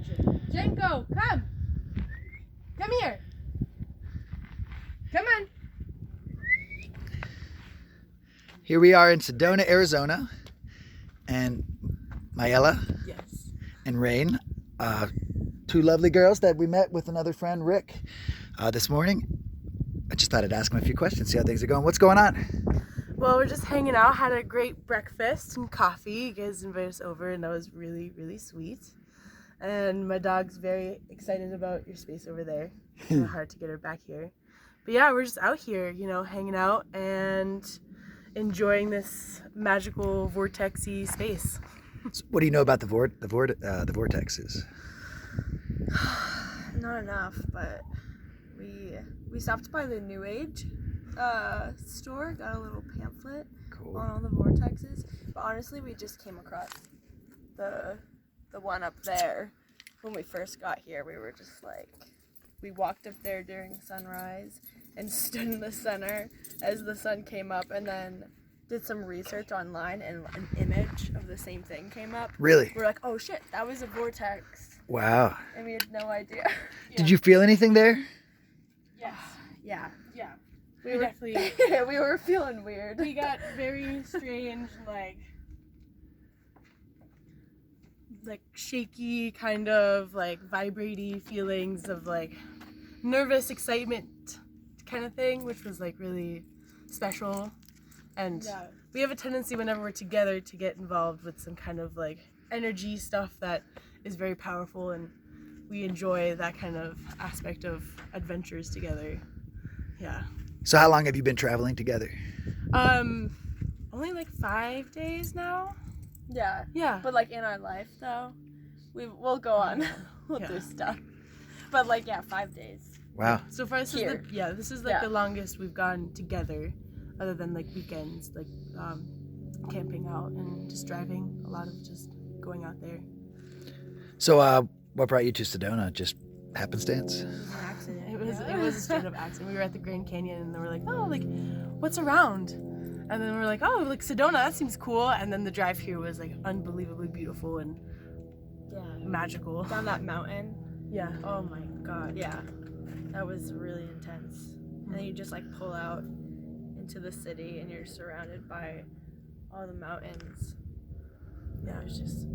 Jenko, come! Come here! Come on! Here we are in Sedona, Arizona, and Maella Yes. and Rain, two lovely girls that we met with another friend, Rick, this morning. I just thought I'd ask them a few questions, see how things are going. What's going on? Well, we're just hanging out, had a great breakfast and coffee. You guys invited us over and that was really, really sweet. And my dog's very excited about your space over there. It's kind of hard to get her back here. But yeah, we're just out here, you know, hanging out and enjoying this magical vortexy space. What do you know about the vortexes? Not enough, but we stopped by the New Age store, got a little pamphlet Cool. on all the vortexes. But honestly, we just came across the one up there when we first got here. We were just like, we walked up there during sunrise and stood in the center as the sun came up, and then did some research online, and an image of the same thing came up. Really? We're like, oh shit, that was a vortex, Wow. and we had no idea. Did you feel anything there? Yes. Yeah. Yeah. We We were definitely we were feeling weird. we got very strange, like shaky, kind of like vibraty feelings of like nervous excitement kind of thing, which was like really special. And Yeah. we have a tendency whenever we're together to get involved with some kind of like energy stuff that is very powerful, and we enjoy that kind of aspect of adventures together. Yeah. So how long have you been traveling together? Only like 5 days now. Yeah. Yeah. But like in our life though, we'll go on. We'll Yeah. do stuff. But like 5 days. Wow. So far, this Here. is like Yeah. the longest we've gone together, other than like weekends, like camping out and just driving. A lot of just going out there. So what brought you to Sedona? Just happenstance? It was an accident. It was a straight up accident. We were at the Grand Canyon and they were like, oh, like what's around? And then we were like, oh, like Sedona, that seems cool. And then the drive here was like unbelievably beautiful and Yeah. magical. Down that mountain. Yeah. Oh my god. Yeah. That was really intense. And then you just like pull out into the city and you're surrounded by all the mountains. Yeah, it was just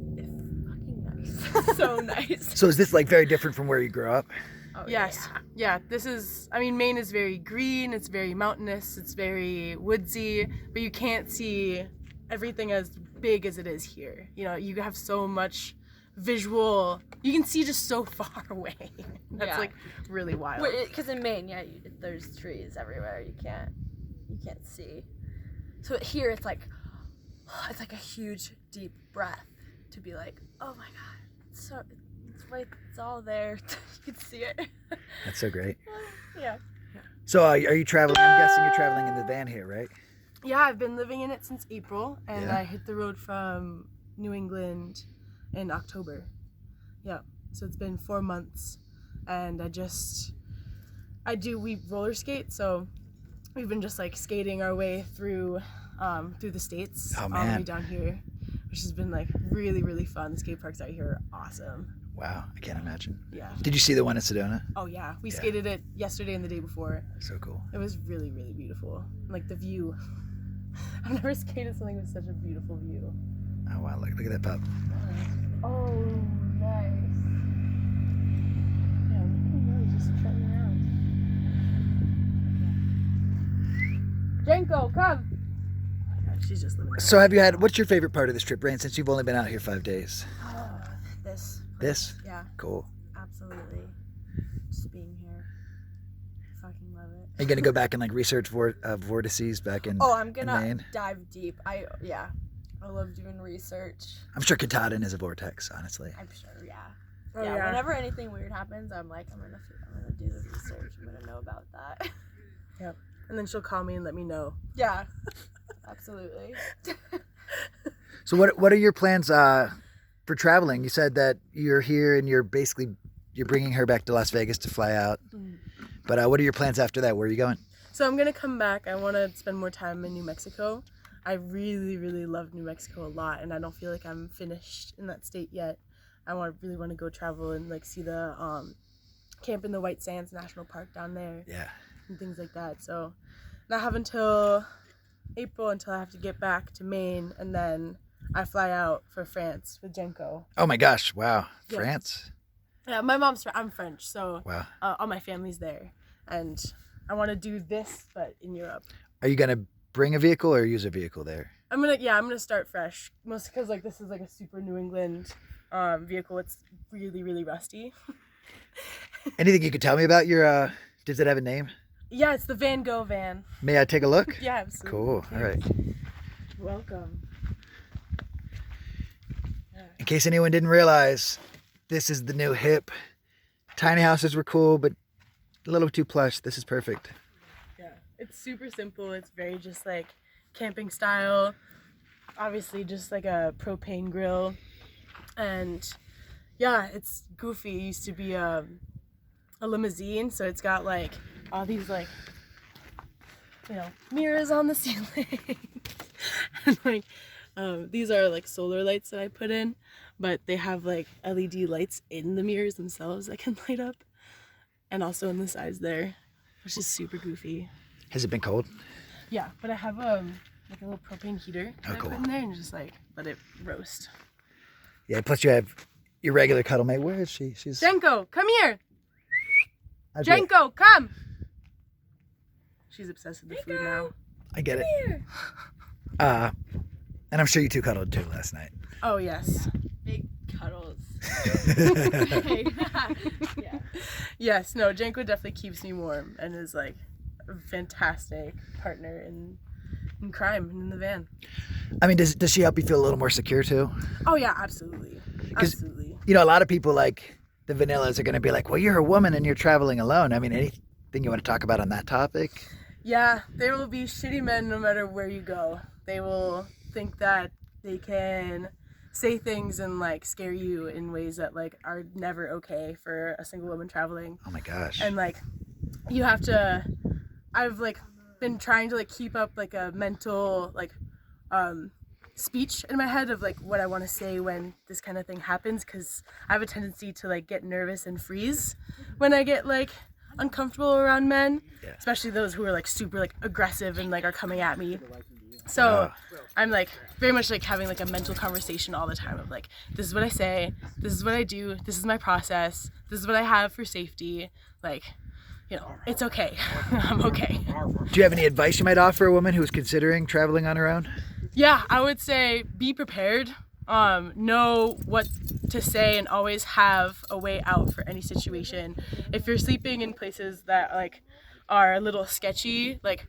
fucking nice. So nice. So is this like very different from where you grew up? Oh, Yes. Yeah. This is, I mean, Maine is very green, it's very mountainous, it's very woodsy, but you can't see everything as big as it is here. You know, you have so much visual, you can see just so far away. That's Yeah. like really wild. Because in Maine, there's trees everywhere. You can't see. So here it's like a huge deep breath to be like, oh my god, it's all there. You can see it. That's so great. Yeah. So are you traveling? I'm guessing you're traveling in the van here, right? Yeah, I've been living in it since April, and Yeah. I hit the road from New England in October. Yeah, so it's been 4 months, and we roller skate, so we've been just like skating our way through the states Oh, all the man. way down here, which has been like really, really fun. The skate parks out here are awesome. Wow, I can't imagine. Yeah. Did you see the one in Sedona? Oh yeah, we Yeah. skated it yesterday and the day before. So cool. It was really, really beautiful. Like the view. I've never skated something with such a beautiful view. Oh wow, look at that pup. Oh, nice. Yeah, look at him really just trotting around. Jenko, come. Oh my God, she's just living. So what's your favorite part of this trip, Rain, since you've only been out here 5 days? This. This? Yeah, Cool. absolutely. Just being here. Fucking love it. Are you gonna go back and like research vortices back in Oh, I'm in gonna Maine? dive deep. I love doing research. I'm sure Katahdin is a vortex, honestly. I'm sure, yeah. Oh, yeah. yeah. Whenever anything weird happens, I'm like, I'm gonna do the research. I'm gonna know about that. Yep. And then she'll call me and let me know. Yeah, absolutely. So what are your plans for traveling? You said that you're here and you're bringing her back to Las Vegas to fly out. Mm. But what are your plans after that? Where are you going? So I'm gonna come back. I want to spend more time in New Mexico. I really, really love New Mexico a lot, and I don't feel like I'm finished in that state yet. really want to go travel and like see the camp in the White Sands National Park down there. Yeah. And things like that. So not have until April until I have to get back to Maine, and then I fly out for France with Jenko. Oh my gosh! Wow, Yeah. France. Yeah, I'm French, so Wow. all my family's there, and I want to do this, but in Europe. Are you gonna bring a vehicle or use a vehicle there? I'm gonna start fresh, mostly because like this is like a super New England vehicle. It's really, really rusty. Anything you could tell me about your? Does it have a name? Yeah, it's the Van Gogh van. May I take a look? Yeah, absolutely. Cool. All right. Welcome. In case anyone didn't realize, this is the new hip. Tiny houses were cool, but a little too plush. This is perfect. Yeah, it's super simple. It's very just like camping style. Obviously, just like a propane grill, and yeah, it's goofy. It used to be a limousine, so it's got like all these like mirrors on the ceiling, and like these are like solar lights that I put in, but they have like LED lights in the mirrors themselves that can light up, and also on the sides there, which is super goofy. Has it been cold? Yeah, but I have like a little propane heater that cool. I put in there and just like let it roast. Yeah. Plus, you have your regular cuddle mate. Where is she? She's. Jenko, come here. I get it. Jenko, come. She's obsessed with the food now. I get it. And I'm sure you two cuddled too last night. Oh yes. Big cuddles. Yeah. Yes. No. Jenko definitely keeps me warm and is like a fantastic partner in crime and in the van. I mean, does she help you feel a little more secure too? Oh yeah, absolutely. 'Cause- Absolutely. You know, a lot of people like the vanillas are going to be like, well, you're a woman and you're traveling alone. I mean, anything you want to talk about on that topic? Yeah, there will be shitty men no matter where you go. They will think that they can say things and like scare you in ways that like are never okay for a single woman traveling. Oh my gosh. And like you have to I've like been trying to like keep up like a mental like speech in my head of like what I want to say when this kind of thing happens, because I have a tendency to like get nervous and freeze when I get like uncomfortable around men, Yeah. especially those who are like super like aggressive and like are coming at me. So I'm like very much like having like a mental conversation all the time of like, this is what I say, this is what I do, this is my process, this is what I have for safety, like, it's okay. I'm okay. Do you have any advice you might offer a woman who's considering traveling on her own? Yeah, I would say be prepared. Know what to say and always have a way out for any situation. If you're sleeping in places that like are a little sketchy, like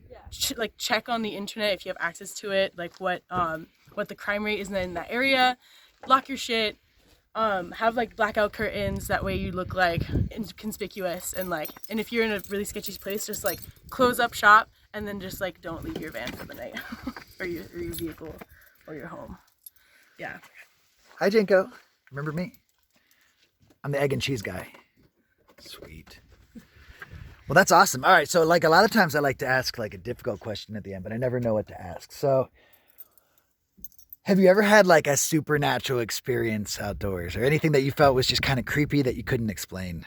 check on the internet if you have access to it, like what the crime rate is in that area. Lock your shit. Have like blackout curtains, that way you look like inconspicuous, and if you're in a really sketchy place, just like close up shop and then just like don't leave your van for the night or your vehicle or your home. Yeah. Hi, Jenko. Remember me? I'm the egg and cheese guy. Sweet. Well, that's awesome. All right. So like a lot of times I like to ask like a difficult question at the end, but I never know what to ask. So have you ever had like a supernatural experience outdoors or anything that you felt was just kind of creepy that you couldn't explain?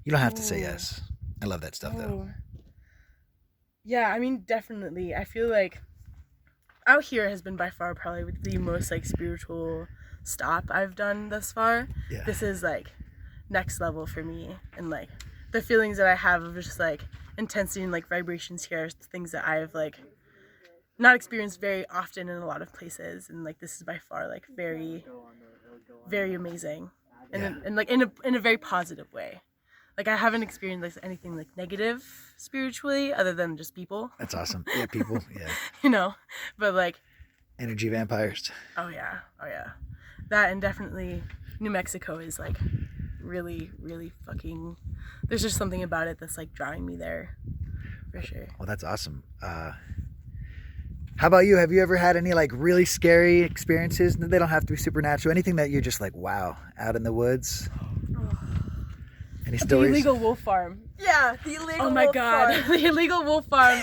You don't have to say yes. I love that stuff though. Yeah, I mean, definitely. I feel like out here has been by far probably the most like spiritual stop I've done thus far. Yeah. This is like next level for me, and like the feelings that I have of just like intensity and like vibrations here are things that I've like not experienced very often in a lot of places, and like this is by far like very, very amazing, and like in a very positive way. Like I haven't experienced like anything like negative spiritually other than just people. That's awesome. Yeah, people. Yeah. But like Energy vampires. oh yeah, that, and definitely New Mexico is like really, really fucking. There's just something about it that's like drawing me there, for sure. Well, that's awesome. How about you? Have you ever had any like really scary experiences? They don't have to be supernatural. Anything that you're just like, wow, out in the woods? Any The stories? illegal wolf farm. Yeah, the illegal Oh my wolf god, farm. the illegal wolf farm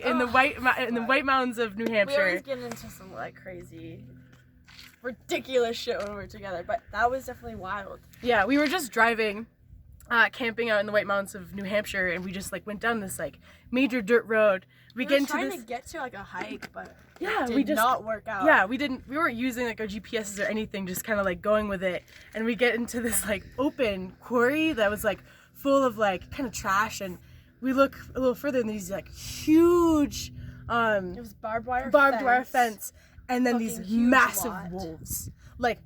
in the White Mountains of New We Hampshire. always get into some like crazy ridiculous shit when we're together. But that was definitely wild. Yeah, we were just driving, camping out in the White Mountains of New Hampshire, and we just like went down this like major dirt road. We get were into trying this. to get to like a hike, but Yeah, it we did just not work out. Yeah, we weren't using like our GPSs or anything, just kind of like going with it. And we get into this like open quarry that was like full of like kind of trash, and we look a little further and these like huge It was barbed wire fence, and then these Fucking huge massive lot. wolves. Like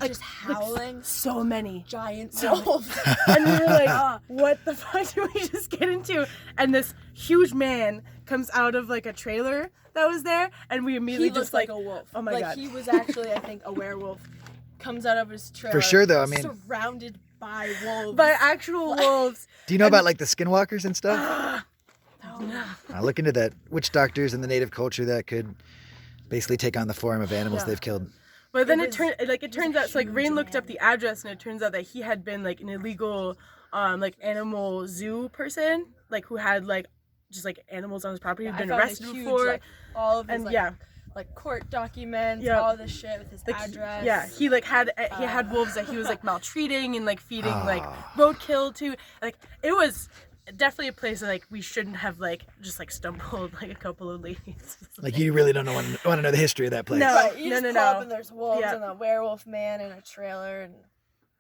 Just howling. So many. Giant wolves. And we were like, what the fuck did we just get into? And this huge man comes out of like a trailer that was there, and we immediately He just looked like a wolf. oh my like, God. He was actually, I think, a werewolf. Comes out of his trailer. For sure, though, I mean- surrounded by wolves. by actual wolves. Do you know about like the skinwalkers and stuff? No. I look into that. Witch doctors in the native culture that could basically take on the form of animals Yeah. they've killed. But then It it turns out, so like huge Rain looked up man. the address, and it turns out that he had been like an illegal like animal zoo person, like who had like just like animals on his property, I who'd been found a arrested huge, before. like, all of his And like, yeah, like court documents, Yeah. all this shit with his like address. yeah, he like had wolves that he was like maltreating and like feeding like Ah. roadkill to. Like it was definitely a place that like we shouldn't have like just like stumbled like a couple of ladies. Like you really don't want to know the history of that place. No. Right, you just pull up no. and there's wolves Yeah. and a werewolf man in a trailer and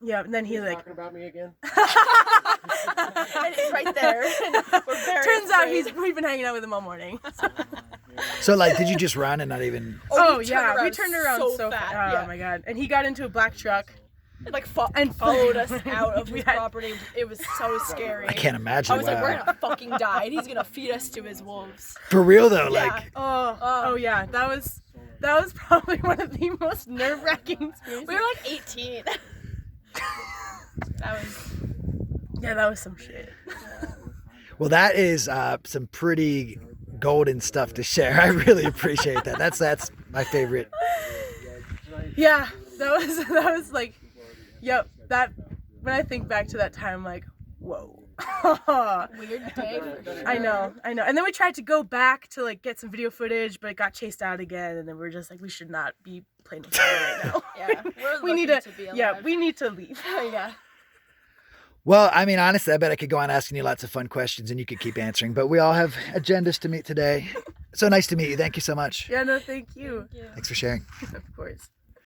Yeah, and then he like Talking about me again? and it's right there. And we're very turns out afraid. we've been hanging out with him all morning. So like, did you just run and not even? Oh, we turned yeah, we around turned around so fast. fast. Oh Yeah. my God! And he got into a black truck. It, like And followed us out of we his had- property. It was so scary. I can't imagine. I was like, we're Wow. gonna fucking die, and he's gonna feed us to his wolves. For real though, Yeah. like Oh yeah, that was probably one of the most nerve-wracking experiences. We were like 18. That was that was some shit. well, that is some pretty golden stuff to share. I really appreciate that. That's my favorite. Yeah, that was like, yep. That when I think back to that time, I'm like, whoa. weird day for sure. I know. And then we tried to go back to like get some video footage, but it got chased out again. And then we're just like, we should not be playing with fire right now. Yeah, we're we need lucky to be alive. yeah, we need to leave. Yeah. Well, I mean, honestly, I bet I could go on asking you lots of fun questions and you could keep answering, but we all have agendas to meet today. So nice to meet you. Thank you so much. Yeah, no, thank you. Yeah. Thanks for sharing. Of course.